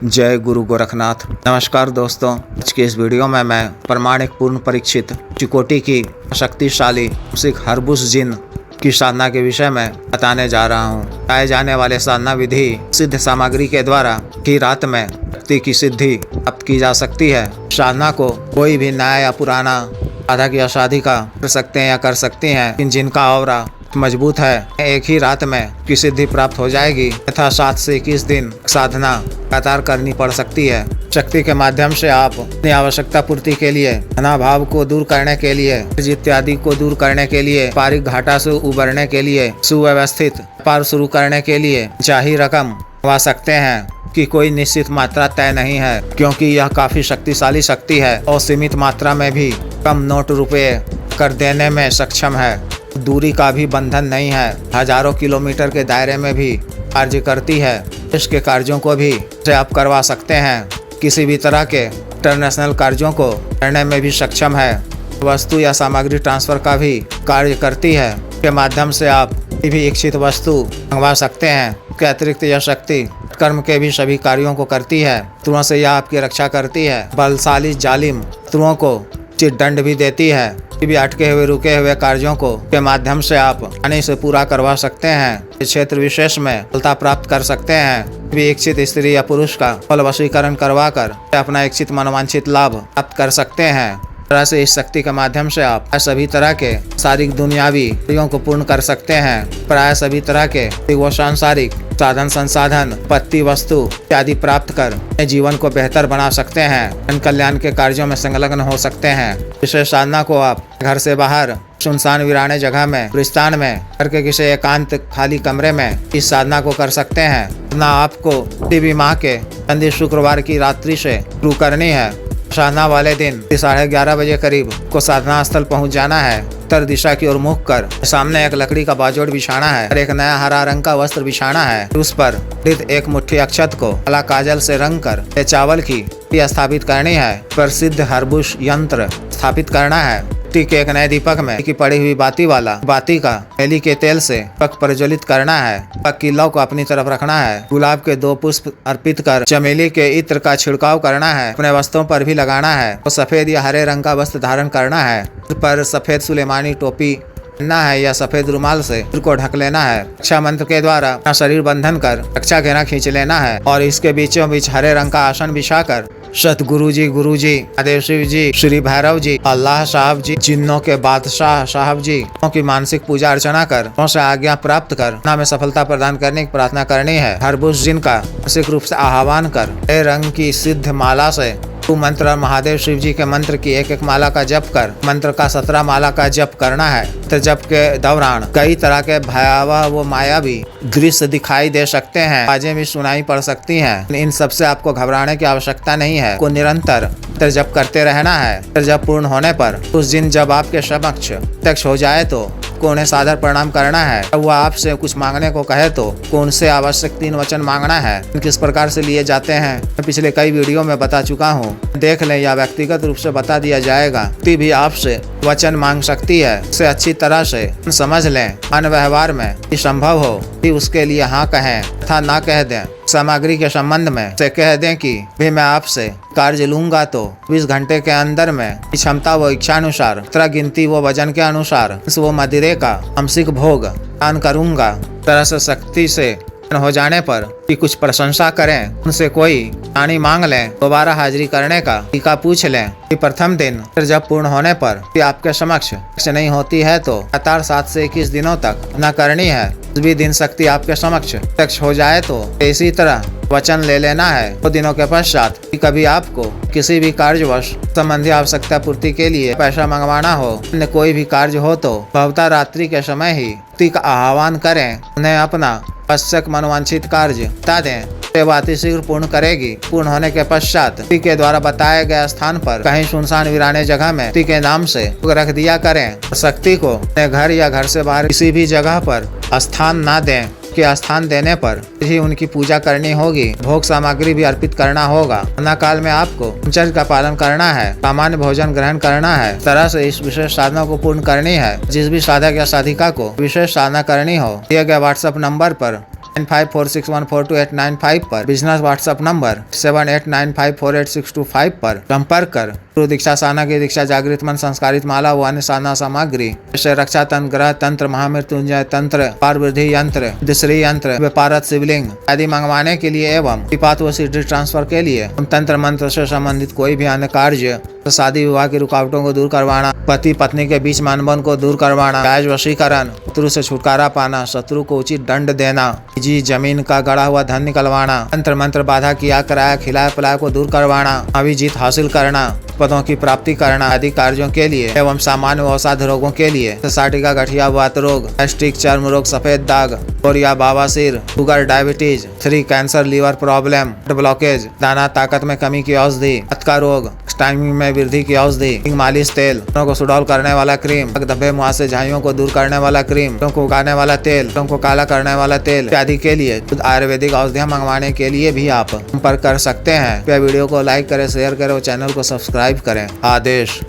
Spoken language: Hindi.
जय गुरु गोरखनाथ। नमस्कार दोस्तों, आज के इस वीडियो में मैं प्रमाणिक पूर्ण परीक्षित चिकोटी की शक्तिशाली सिख हरबुस जिन की साधना के विषय में बताने जा रहा हूँ। बताए जाने वाले साधना विधि सिद्ध सामग्री के द्वारा ही रात में शक्ति की सिद्धि प्राप्त की जा सकती है। साधना को कोई भी नया या पुराना साधक या साधिका कर सकते हैं या कर सकती हैं, लेकिन जिनका ऑरा मजबूत है एक ही रात में की सिद्धि प्राप्त हो जाएगी तथा 7 से 21 दिन साधना लगातार करनी पड़ सकती है। शक्ति के माध्यम से आप अपनी आवश्यकता पूर्ति के लिए, अनाभाव को दूर करने के लिए, इत्यादि को दूर करने के लिए, पारिक घाटा से उबरने के लिए, सुव्यवस्थित व्यापार शुरू करने के लिए चाहिए रकम कमा सकते हैं कि कोई निश्चित मात्रा तय नहीं है, क्योंकि यह काफी शक्तिशाली शक्ति है और सीमित मात्रा में भी कम नोट रुपए कर देने में सक्षम है। दूरी का भी बंधन नहीं है, हजारों किलोमीटर के दायरे में भी कार्य करती है। इसके कार्यों को भी से आप करवा सकते हैं। किसी भी तरह के इंटरनेशनल कार्यों को करने में भी सक्षम है। वस्तु या सामग्री ट्रांसफर का भी कार्य करती है। के माध्यम से आप भी इच्छित वस्तु मंगवा सकते हैं। के अतिरिक्त यह शक्ति कर्म के भी सभी कार्यों को करती है। शत्रुओं से यह आपकी रक्षा करती है। बलशाली जालिम शत्रुओं को उचित दंड भी देती है। भी अटके हुए रुके हुए कार्यों को के माध्यम से आप आसानी से पूरा करवा सकते हैं। इस क्षेत्र विशेष में सफलता प्राप्त कर सकते हैं। भी इच्छित स्त्री या पुरुष का फल वशीकरण करवा कर अपना इच्छित मनोवांछित लाभ प्राप्त कर सकते हैं। तरह से इस शक्ति के माध्यम से आप सभी तरह के शारीरिक दुनियावी क्रियाओं को पूर्ण कर सकते हैं। प्राय सभी तरह के वो सांसारिक साधन संसाधन पत्ती वस्तु इत्यादि प्राप्त कर अपने जीवन को बेहतर बना सकते हैं। जन कल्याण के कार्यों में संलग्न हो सकते हैं। विशेष साधना को आप घर से बाहर सुनसान वीराने जगह में, गुलिस्तान में, घर के किसी एकांत खाली कमरे में इस साधना को कर सकते हैं। ना आपको किसी भी माह के चंदी शुक्रवार की रात्रि से शुरू करनी है। साधना वाले दिन 11:30 बजे करीब को साधना स्थल पहुंच जाना है। उत्तर दिशा की ओर मुख कर सामने एक लकड़ी का बाजोड़ बिछाना है और एक नया हरा रंग का वस्त्र बिछाना है। उस पर एक मुट्ठी अक्षत को काला काजल से रंग कर चावल की स्थापित करनी है। प्रसिद्ध हरबुस यंत्र स्थापित करना है। के एक नए दीपक में की पड़ी हुई बाती का एली के तेल से पक प्रज्वलित करना है। पक की लौ को अपनी तरफ रखना है। गुलाब के 2 पुष्प अर्पित कर चमेली के इत्र का छिड़काव करना है। अपने वस्त्रों पर भी लगाना है। तो सफेद या हरे रंग का वस्त्र धारण करना है। पर सफेद सुलेमानी टोपी पहनना है या सफेद रुमाल से सिर को ढक लेना है। रक्षा मंत्र के द्वारा अपना शरीर बंधन कर रक्षा घेरा खींच लेना है और इसके बीचों बीच हरे रंग का आसन बिछाकर सतगुरु जी, गुरु जी, महादेव शिव जी, श्री भैरव जी, अल्लाह साहब जी, जिन्नों के बादशाह साहब जी की मानसिक पूजा अर्चना कर उनसे आज्ञा प्राप्त कर में सफलता प्रदान करने की प्रार्थना करनी है। हरबुस जिन का मानसिक रूप से आह्वान कर हरे रंग की सिद्ध माला से मंत्र और महादेव शिव जी के मंत्र की एक माला का जप कर मंत्र का 17 माला का जप करना है। तो जप के दौरान कई तरह के भयावह व मायावी दृश्य दिखाई दे सकते हैं। आवाजें भी सुनाई पड़ सकती हैं। इन सब से आपको घबराने की आवश्यकता नहीं है। को निरंतर जप करते रहना है। जप पूर्ण होने पर उस दिन जब आपके समक्ष प्रत्यक्ष हो जाए तो उन्हें सादर प्रणाम करना है। वो आपसे कुछ मांगने को कहे तो उनसे आवश्यक 3 वचन मांगना है। किस प्रकार से लिए जाते हैं मैं पिछले कई वीडियो में बता चुका हूँ, देख लें या व्यक्तिगत रूप से बता दिया जाएगा। व्यक्ति भी आपसे वचन मांग सकती है। उसे अच्छी तरह से समझ लें। अन्य व्यवहार में संभव हो कि उसके लिए हाँ कहें तथा ना कह दें। सामग्री के संबंध में से कह दें कि भी मैं आपसे कार्य लूंगा तो 20 घंटे के अंदर में क्षमता व इच्छा अनुसार तरह गिनती व वजन के अनुसार वो मदिरे का आंशिक भोग दान करूंगा। तरह से शक्ति से हो जाने पर कि कुछ प्रशंसा करें, उनसे कोई पानी मांग लें, दोबारा हाजिरी करने का टीका पूछ लें कि प्रथम दिन फिर जब पूर्ण होने पर कि आपके समक्ष नहीं होती है तो लगातार 7 से 21 दिनों तक न करनी है। भी दिन शक्ति आपके समक्ष प्रत्यक्ष हो जाए तो इसी तरह वचन ले लेना है। 2 दिनों के पश्चात कभी आपको किसी भी कार्यवश संबंधी आवश्यकता पूर्ति के लिए पैसा मंगवाना हो, अन्य कोई भी कार्य हो तो भवता रात्रि के समय ही का आह्वान करें। उन्हें अपना आवश्यक मनोवांछित कार्य बता दें। सेवा अतिशीघ्र पूर्ण करेगी। पूर्ण होने के पश्चात के द्वारा बताए गए स्थान पर कहीं सुनसान वीराने जगह में के नाम से रख दिया करें। शक्ति को अपने घर या घर से बाहर किसी भी जगह पर स्थान ना दें। के स्थान देने पर ही उनकी पूजा करनी होगी। भोग सामग्री भी अर्पित करना होगा। साधना काल में आपको ब्रह्मचर्य का पालन करना है। सामान्य भोजन ग्रहण करना है। तरह से इस विशेष साधना को पूर्ण करनी है। जिस भी साधक या साधिका को विशेष साधना करनी हो दिए गए व्हाट्सएप नंबर पर 9546142895 पर, बिजनेस व्हाट्सएप नंबर 7895486255 पर संपर्क कर गुरु दीक्षा साधना की दीक्षा जागृत मन संस्कारित माला व अन्य साधना सामग्री जैसे रक्षा तंत्र, ग्रह तंत्र, महामृत्युंजय तंत्र, पार वृद्धि यंत्र, दिसरी यंत्र, व्यापारत शिवलिंग आदि मंगवाने के लिए एवं विपात व सिद्धि ट्रांसफर के लिए तंत्र मंत्र से संबंधित कोई भी अन्य कार्य, शादी विवाह की रुकावटों को दूर करवाना, पति पत्नी के बीच मानबन को दूर करवाना, जायज वशीकरण, शत्रु से छुटकारा पाना, शत्रु को उचित दंड देना, जी जमीन का गड़ा हुआ धन निकलवाना, तंत्र मंत्र बाधा किया कराया खिलाया पिलाया को दूर करवाना, अभिजीत हासिल करना, पदों की प्राप्ति करना आदि कार्यों के लिए एवं सामान्य व असाध्य रोगों के लिए साटिका, गठिया, वात रोग, गैस्ट्रिक, चर्म रोग, सफेद दाग, कोरिया, बावासीर, sugar, diabetes, 3 cancer, liver problem, blockage, दाना ताकत में कमी की औषधि, का रोग, टाइमिंग में वृद्धि की औषधि, मालिश तेल, को सुडौल करने वाला क्रीम, धब्बे मुहासे झाइयों को दूर करने वाला क्रीम, को उगाने वाला तेल, को काला करने वाला तेल इत्यादि के लिए आयुर्वेदिक औषधियां मंगवाने के लिए भी आप संपर्क कर सकते हैं। वीडियो को लाइक करें, शेयर करें और चैनल को सब्सक्राइब करें। आदेश।